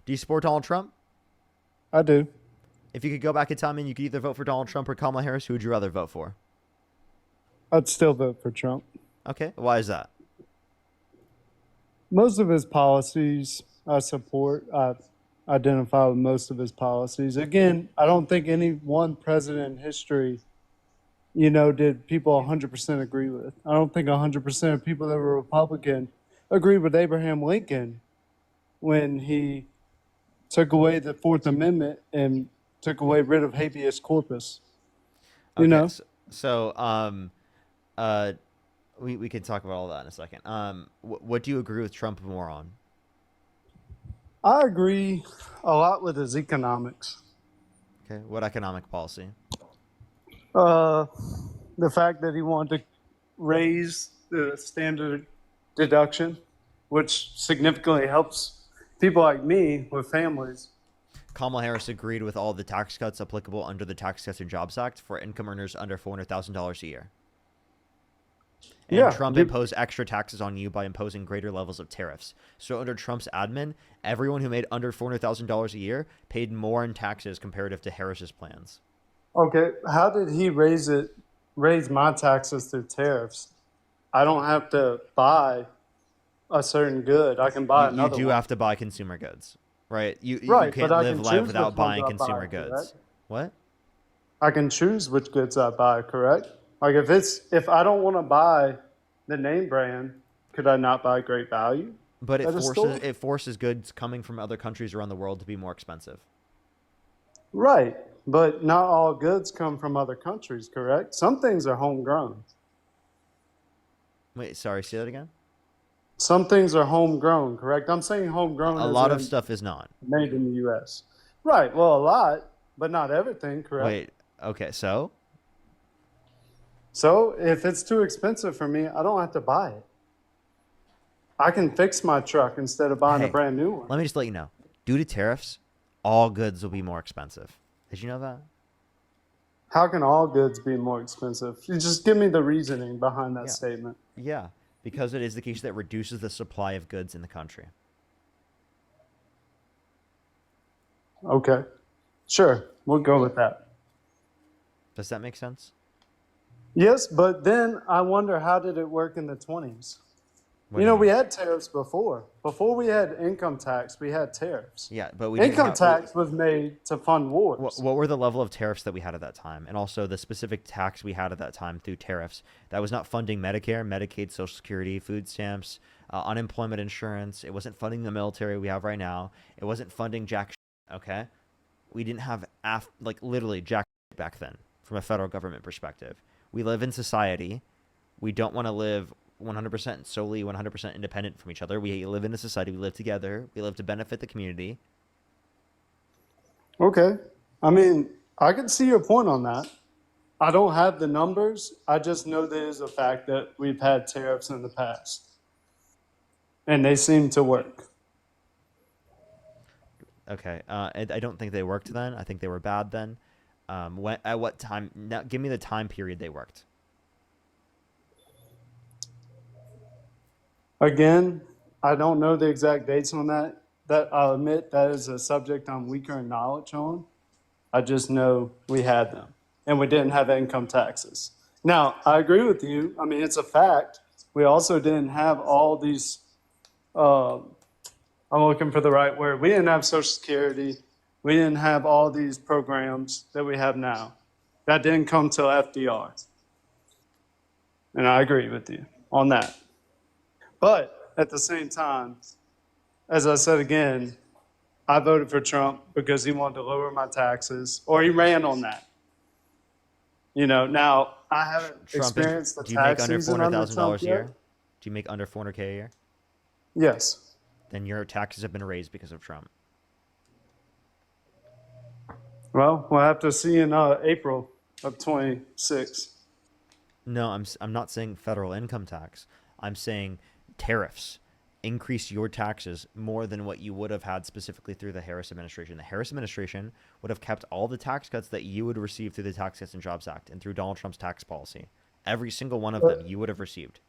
Do you support Donald Trump? I do. If you could go back in time and you could either vote for Donald Trump or Kamala Harris, who would you rather vote for? I'd still vote for Trump. Okay, why is that? Most of his policies I support. I identify with most of his policies. Again, I don't think any one president in history, did people 100% agree with. I don't think 100% of people that were Republican agreed with Abraham Lincoln when he took away the Fourth Amendment and took away rid of habeas corpus. You Okay, know, so uh, we can talk about all that in a second. What do you agree with Trump more on? I agree a lot with his economics. Okay, what economic policy? Uh, the fact that he wanted to raise the standard deduction, which significantly helps people like me with families. Kamala Harris agreed with all the tax cuts applicable under the Tax Cuts and Jobs Act for income earners under $400,000 a year. And Yeah, Trump imposed extra taxes on you by imposing greater levels of tariffs. So under Trump's admin, everyone who made under $400,000 a year paid more in taxes comparative to Harris's plans. okay. How did he raise my taxes through tariffs? I don't have to buy a certain good. I can buy You another do one. have to buy consumer goods, right? You Right, but can't I live can life choose which without ones buying I buy, consumer correct? goods. What? I can choose which goods I buy, correct? Like if I don't want to buy the name brand, could I not buy great value But at a store? it forces goods coming from other countries around the world to be more expensive. Right. But not all goods come from other countries, correct? Some things are homegrown. Wait, sorry, say that again? Some things are homegrown, correct? I'm saying homegrown A as lot of in stuff is not. made in the US. Right. Well, a lot, but not everything, correct? Wait, okay, so So if it's too expensive for me, I don't have to buy it. I can fix my truck instead of buying a hey, brand new one. let me just let you know. Due to tariffs, all goods will be more expensive. Did you know that? How can all goods be more expensive? You just give me the reasoning behind that Yeah. statement. Yeah, because it is the case that reduces the supply of goods in the country. Okay. Sure. We'll go with that. Does that make sense? Yes, but then I wonder, how did it work in the 20s? What do you We mean? had tariffs before. Before we had income tax, we had tariffs. Yeah, but we didn't Income have. tax was made to fund wars. What were the level of tariffs that we had at that time, and also the specific tax we had at that time through tariffs that was not funding Medicare, Medicaid, Social Security, food stamps, unemployment insurance. It wasn't funding the military we have right now. It wasn't funding jack. Okay, we didn't have like literally jack back then from a federal government perspective. We live in society. We don't want to live 100% solely 100% independent from each other. We live in a society. We live together. We live to benefit the community. Okay. I mean, I can see your point on that. I don't have the numbers. I just know there is a fact that we've had tariffs in the past, and they seem to work. Okay. I don't think they worked then. I think they were bad then. At what time? Now, give me the time period they worked. Again, I don't know the exact dates on that. That I'll admit that is a subject I'm weaker in knowledge on. I just know we had them, and we didn't have income taxes. Now, I agree with you. I mean, it's a fact. We also didn't have all these. Uh, I'm looking for the right word. We didn't have Social Security. We didn't have all these programs that we have now. That didn't come till FDR, and I agree with you on that. But at the same time, as I said again, I voted for Trump because he wanted to lower my taxes, or he ran on that. Now I haven't Trump is. experienced the Do you make tax under four season hundred under thousand Trump dollars a yet. year? Do you make under 400K a year? Yes. Then your taxes have been raised because of Trump. Well, we'll have to see in April of 26. No, I'm not saying federal income tax. I'm saying tariffs increase your taxes more than what you would have had specifically through the Harris administration. The Harris administration would have kept all the tax cuts that you would receive through the Tax Cuts and Jobs Act and through Donald Trump's tax policy. Every single one of them But you would have received.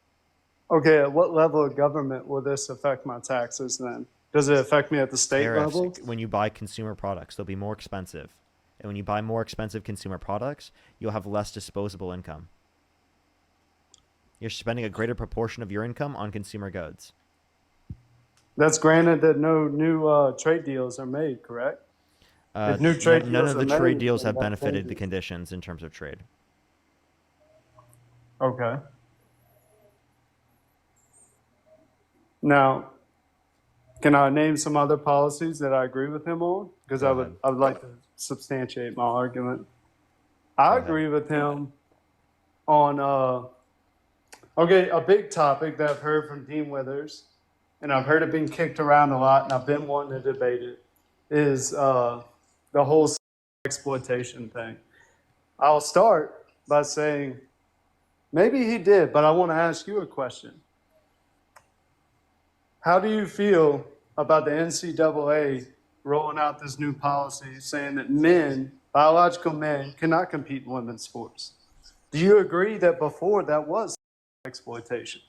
okay, at what level of government will this affect my taxes then? Does it affect me at the state Tariffs, level? when you buy consumer products, they'll be more expensive. And when you buy more expensive consumer products, you'll have less disposable income. You're spending a greater proportion of your income on consumer goods. That's granted that no new trade deals are made, correct? If new trade None deals of are the trade made, deals then have that benefited the changes. conditions in terms of trade. Okay. Now, can I name some other policies that I agree with him on? Because Go ahead. I would like to substantiate my argument. Go I ahead. agree with him on okay, a big topic that I've heard from Dean Withers, and I've heard it being kicked around a lot, and I've been wanting to debate it, is the whole exploitation thing. I'll start by saying maybe he did, but I want to ask you a question. How do you feel about the NCAA rolling out this new policy saying that men, biological men, cannot compete in women's sports? Do you agree that before that was exploitation?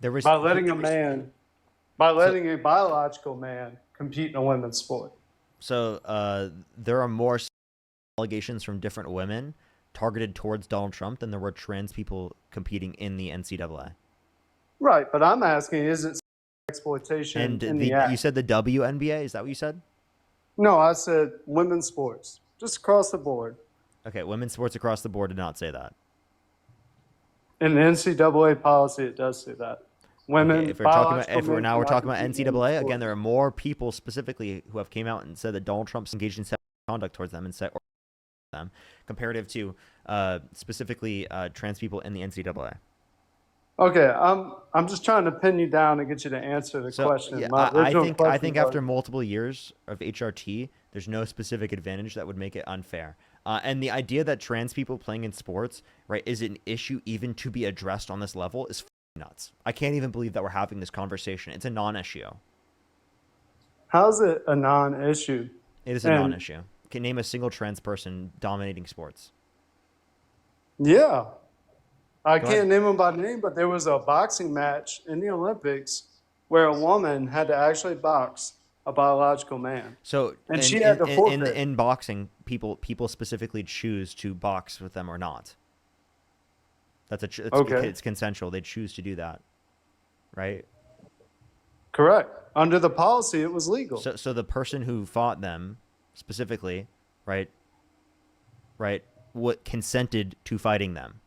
There was By letting so a biological man compete in a women's sport. there are more allegations from different women targeted towards Donald Trump than there were trans people competing in the NCAA. Right, but I'm asking, is it exploitation And in the you act? said the WNBA, is that what you said? No, I said women's sports, just across the board. Okay, women's sports across the board did not say that. In the NCAA policy, it does say that. Okay, Women, if we're talking about biological men we're cannot talking about compete in women's NCAA again, sports. there are more people specifically who have came out and said that Donald Trump's engaged in sexual conduct towards them and said or them, comparative to specifically trans people in the NCAA. Okay, I'm just trying to pin you down and get you to answer the So question. yeah, My original I question think was, after multiple years of HRT, there's no specific advantage that would make it unfair. And the idea that trans people playing in sports, right, is an issue even to be addressed on this level is nuts. I can't even believe that we're having this conversation. It's a non-issue. how's it a non-issue? It is a And non-issue. Can name a single trans person dominating sports? yeah, I Go ahead. can't name them by name, but there was a boxing match in the Olympics where a woman had to actually box a biological man, So and she had to forfeit. in boxing, people specifically choose to box with them or not. Okay, It's consensual. They choose to do that, right? correct. Under the policy, it was legal. So the person who fought them specifically, right, right, what consented to fighting them,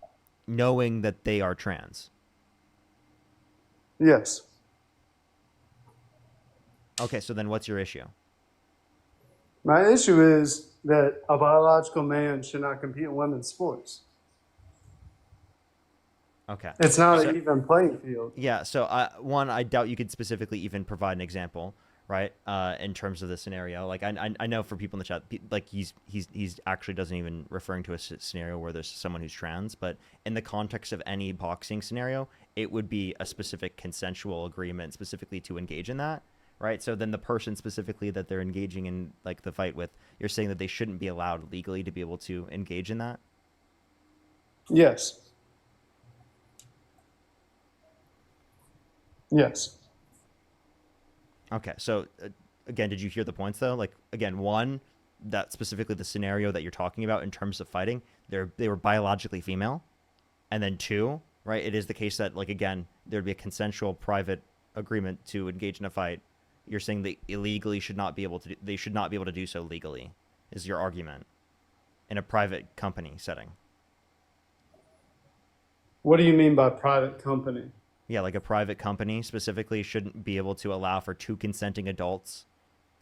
knowing that they are trans. Yes. Okay, so then what's your issue? My issue is that a biological man should not compete in women's sports. Okay. It's not So an even playing field. yeah, so I doubt you could specifically even provide an example, right? In terms of the scenario, like I know for people in the chat, like he's actually doesn't even referring to a scenario where there's someone who's trans, but in the context of any boxing scenario, it would be a specific consensual agreement specifically to engage in that, right? So then the person specifically that they're engaging in like the fight with, you're saying that they shouldn't be allowed legally to be able to engage in that. Yes. Yes. Okay, so again, did you hear the points though? Like again, one, that specifically the scenario that you're talking about in terms of fighting, they were biologically female, and then two, right? It is the case that like again, there'd be a consensual private agreement to engage in a fight. You're saying they illegally should not be able to. They should not be able to do so legally. Is your argument in a private company setting? What do you mean by private company? Yeah, like a private company specifically shouldn't be able to allow for two consenting adults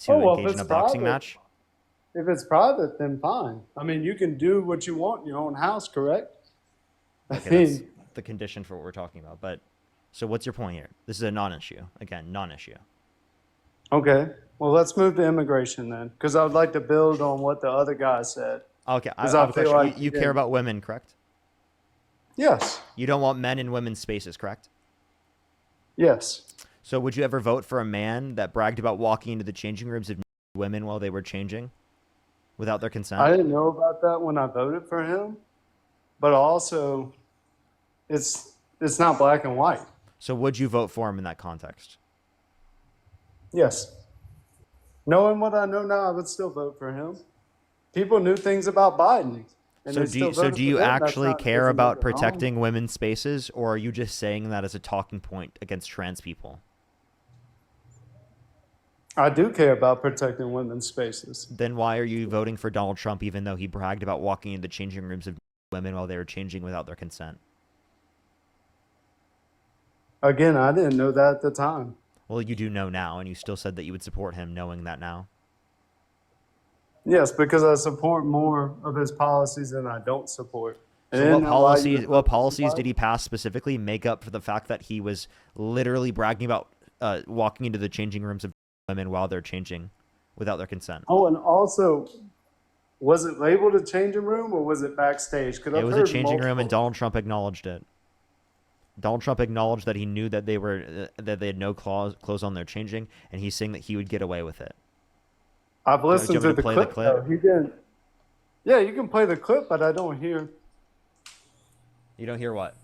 Oh, to well, if engage in it's a boxing private, match. then fine. I mean, you can do what you want in your own house, correct? I Okay, that's mean, the condition for what we're talking about. But so what's your point here? This is a non-issue. Again, non-issue. okay. Well, let's move to immigration then, because I would like to build on what the other guy said, Okay, because I I have a feel question. like he You care didn't. about women, correct? Yes. You don't want men in women's spaces, correct? Yes. So would you ever vote for a man that bragged about walking into the changing rooms of women while they were changing without their I consent? didn't know about that when I voted for him, but also it's not black and white. So would you vote for him in that context? Yes. Knowing what I know now, I would still vote for him. People knew things about Biden, and they still So voted do for you him. That's actually not care doesn't make about it wrong. protecting women's spaces, or are you just saying that as a talking point against trans people? I do care about protecting women's spaces. Then why are you voting for Donald Trump even though he bragged about walking into changing rooms of women while they were changing without their consent? Again, I didn't know that at the time. Well, you do know now, and you still said that you would support him knowing that now. Yes, because I support more of his policies than I don't support. And So isn't that why you would what vote for policies did somebody? he pass specifically make up for the fact that he was literally bragging about walking into the changing rooms of women while they're changing without their consent? Oh, and also, was it labeled a changing room or was it backstage? Because It I've was a heard changing room, and multiple. Donald Trump acknowledged it. Donald Trump acknowledged that he knew that they had no clothes on their changing, and he's saying that he would get away with it. I've Do you listened want me to to the play the clip though. clip? He didn't. Yeah, you can play the clip, but I don't hear. You don't hear what?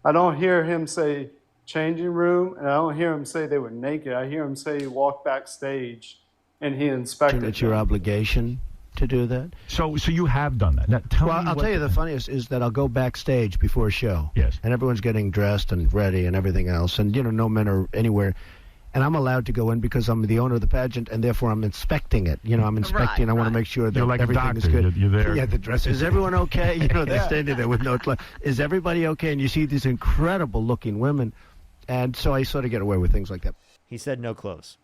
I don't hear him say changing room, and I don't hear him say they were naked. I hear him say he walked backstage, and he inspected. It's your them. obligation to do that. So you have done that. Now, tell Well, me I'll what tell you the funniest is that I'll go backstage before a show. Yes. And everyone's getting dressed and ready and everything else. And, no men are anywhere. And I'm allowed to go in because I'm the owner of the pageant, and therefore I'm inspecting it. I'm inspecting. I want to make sure that You're like a everything is doctor. good. You're there. Yeah, the dress. Is everyone okay? They're standing there with no clothes. Is everybody okay? And you see these incredible-looking women. And so I sort of get away with things like that. He said no clothes.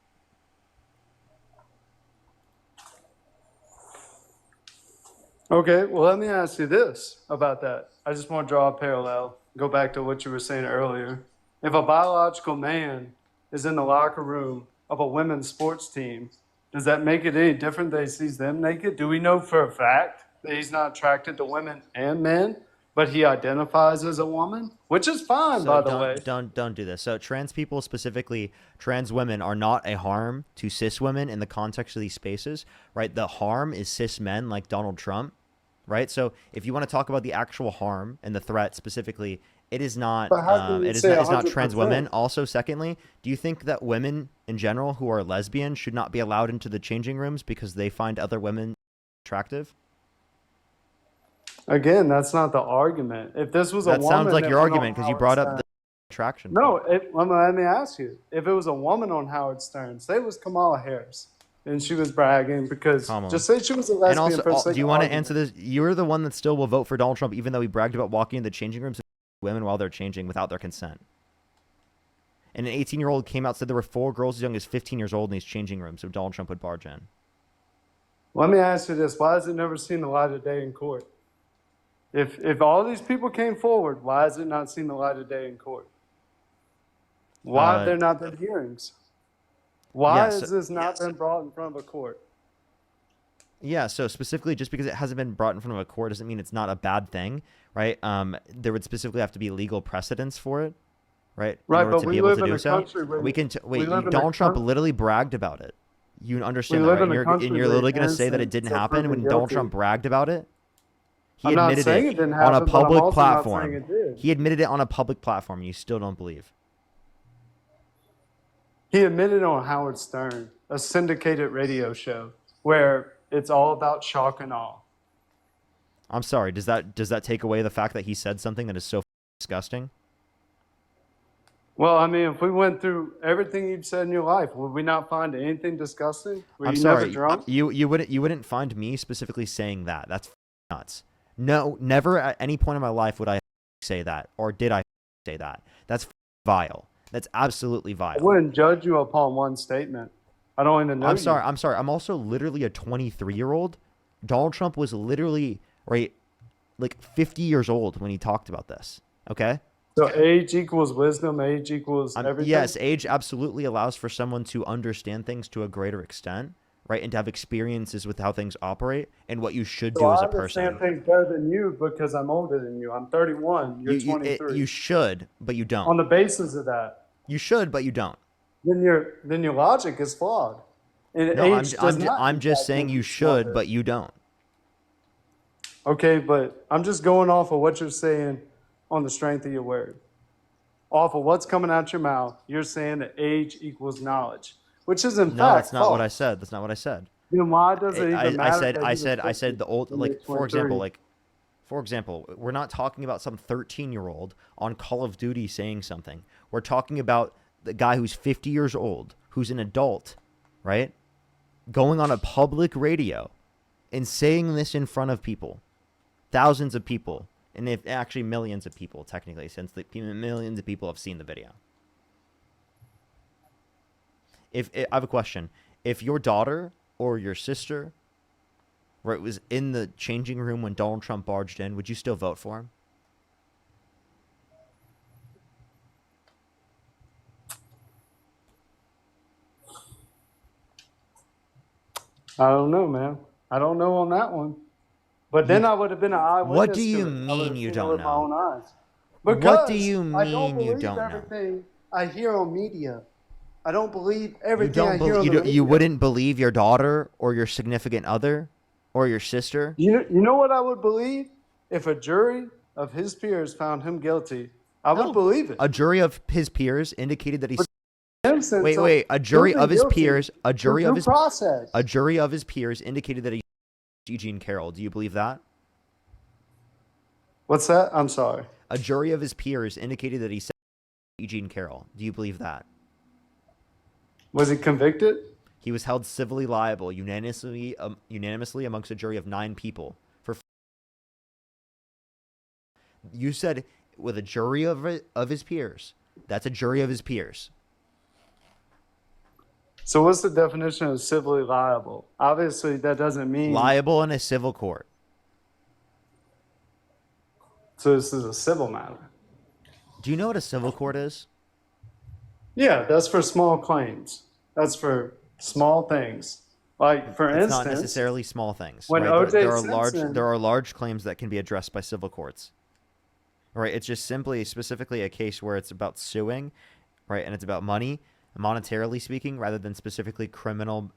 Okay, well, let me ask you this about that. I just want to draw a parallel. Go back to what you were saying earlier. If a biological man is in the locker room of a women's sports team, does that make it any different that he sees them naked? Do we know for a fact that he's not attracted to women and men, but he identifies as a woman? Which is fine, So by the way. don't do this. So trans people, specifically trans women, are not a harm to cis women in the context of these spaces, right? The harm is cis men like Donald Trump, right? So if you want to talk about the actual harm and the threat specifically, it is not But how can you say it's not trans women. 100%? Also, secondly, do you think that women in general who are lesbian should not be allowed into the changing rooms because they find other women attractive? Again, that's not the argument. If this was a That woman sounds like that your went on argument because you Howard brought up Stern, the attraction no, point. let me ask you. If it was a woman on Howard Stern, say it was Kamala Harris, and she was bragging because Kamala. just say she was a And lesbian also, for the sake do you of want to argument. answer this? You're the one that still will vote for Donald Trump, even though he bragged about walking in the changing rooms of women while they're changing without their consent. And an 18-year-old came out said there were 4 girls as young as 15 years old in these changing rooms, so Donald Trump would barge in. Let me ask you this: why has it never seen the light of day in court? If all these people came forward, why has it not seen the light of day in court? Why have Uh, there not been hearings? Why yes. has this not been brought in front of a court? Yeah, so specifically, just because it hasn't been brought in front of a court doesn't mean it's not a bad thing, right? There would specifically have to be legal precedence for it, right? Right, in order but to we be able live to in do a so. country where We can we wait. live in a Donald Trump coun- literally bragged about it. You understand we that, live right? in a And country you're where literally going to say that it innocent didn't until happen when proven Donald guilty. Trump bragged about it. He I'm not admitted saying it it didn't on a happen, but I'm public also not saying platform. it did. He admitted it on a public platform. You still don't believe. He admitted on Howard Stern, a syndicated radio show where it's all about shock and awe. I'm sorry. Does that take away the fact that he said something that is so disgusting? Well, I mean, if we went through everything you've said in your life, would we not find anything disgusting? Were I'm you sorry. never drunk? You wouldn't find me specifically saying that. That's nuts. No, never at any point in my life would I say that, or did I say that? That's vile. That's absolutely I vile. wouldn't judge you upon one statement. I don't even know I'm you. sorry. I'm sorry. I'm also literally a 23-year-old. Donald Trump was literally like 50 years old when he talked about this. Okay. So age equals wisdom, age equals everything? Yes, age absolutely allows for someone to understand things to a greater extent, right? And to have experiences with how things operate and what you should So do as I a person. understand things better than you because I'm older than you. I'm 31. You're 23. You should, but you On don't. the basis of that, You should, but you don't. then your logic is flawed. And No, age does not I'm just impact saying you people's should, logic. but you don't. Okay, but I'm just going off of what you're saying on the strength of your word. Off of what's coming out your mouth, you're saying that age equals knowledge. which is in No, fact that's not what I false. said. That's not what I said. Then why does it even matter? I said the old, like, for example, 23? we're not talking about some 13-year-old on Call of Duty saying something. We're talking about the guy who's 50 years old, who's an adult, right? Going on a public radio and saying this in front of people, thousands of people, and if actually millions of people, technically, since millions of people have seen the video. I have a question. If your daughter or your sister, right, was in the changing room when Donald Trump barged in, would you still vote for him? I don't know, man. I don't know on that one. But then I would have been an eyewitness. What do you to it. mean you don't with my own know? eyes. What Because do you I don't mean you believe don't know? everything I hear on media. I don't believe You everything don't I hear on believe the media. you wouldn't believe your daughter or your significant other or your sister? You know what I would believe? If a jury of his peers found him guilty, I would believe it. A jury of his peers indicated that he's Innocent, wait, so wait. A jury proven of his guilty peers, a jury through of his process. a jury of his peers indicated that he Eugene Carroll. Do you believe that? What's that? I'm sorry. A jury of his peers indicated that he said Eugene Carroll. Do you believe that? Was he convicted? He was held civilly liable unanimously amongst a jury of 9 people for. You said with a jury of his peers. That's a jury of his peers. So what's the definition of civilly liable? Obviously, that doesn't mean Liable in a civil court. So this is a civil matter. Do you know what a civil court is? Yeah, that's for small claims. That's for small things. Like, for It's instance, not necessarily small things. when Right? O.J. There are large claims that can be addressed by civil courts. Right? It's just specifically a case where it's about suing, right? And it's about money, monetarily speaking, rather than specifically criminal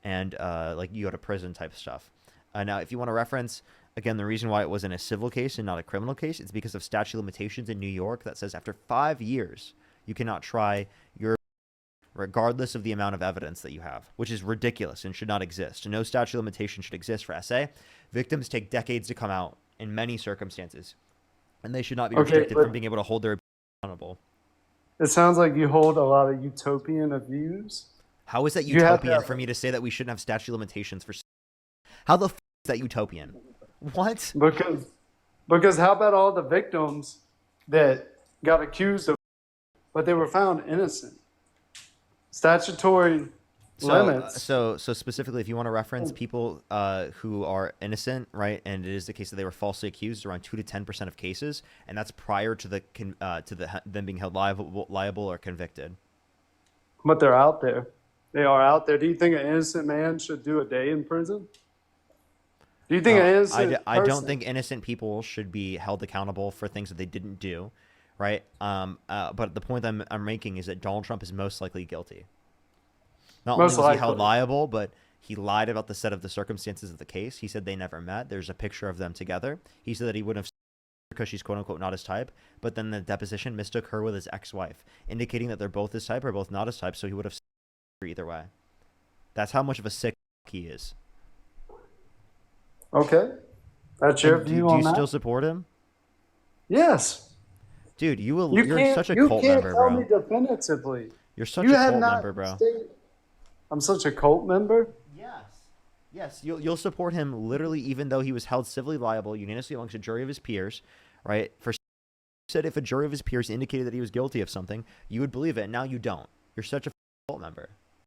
and like you go to prison type stuff. Now, if you want to reference, again, the reason why it was in a civil case and not a criminal case, it's because of statute of limitations in New York that says after 5 years, you cannot try your regardless of the amount of evidence that you have, which is ridiculous and should not exist. No statute of limitation should exist for SA. Victims take decades to come out in many circumstances, and they should not be restricted from being able to hold their accountable. It sounds like you hold a lot of utopian views. How is that utopian for me to say that we shouldn't have statute of limitations for? How the f is that utopian? What? Because how about all the victims that got accused of, but they were found innocent? Statutory limits. So specifically, if you want to reference people who are innocent, right, and it is the case that they were falsely accused, around 2 to 10% of cases, and that's prior to them being held liable or convicted. But they're out there. They are out there. Do you think an innocent man should do a day in prison? Do you think an innocent I don't think innocent people should be held accountable for things that they didn't do, right? But the point I'm making is that Donald Trump is most likely guilty. Not only was he held liable, but he lied about the set of the circumstances of the case. He said they never met. There's a picture of them together. He said that he wouldn't have because she's quote unquote not his type, but then the deposition mistook her with his ex-wife, indicating that they're both his type or both not his type, so he would have her either way. That's how much of a sick he is. Okay. That's your view on that? Do you still support him? Yes. Dude, you're such a cult member, bro. You can't tell me definitively. You're such a cult member, bro. I'm such a cult member? Yes, you'll support him literally even though he was held civilly liable unanimously amongst a jury of his peers, right? Said if a jury of his peers indicated that he was guilty of something, you would believe it, and now you don't. You're such a cult member.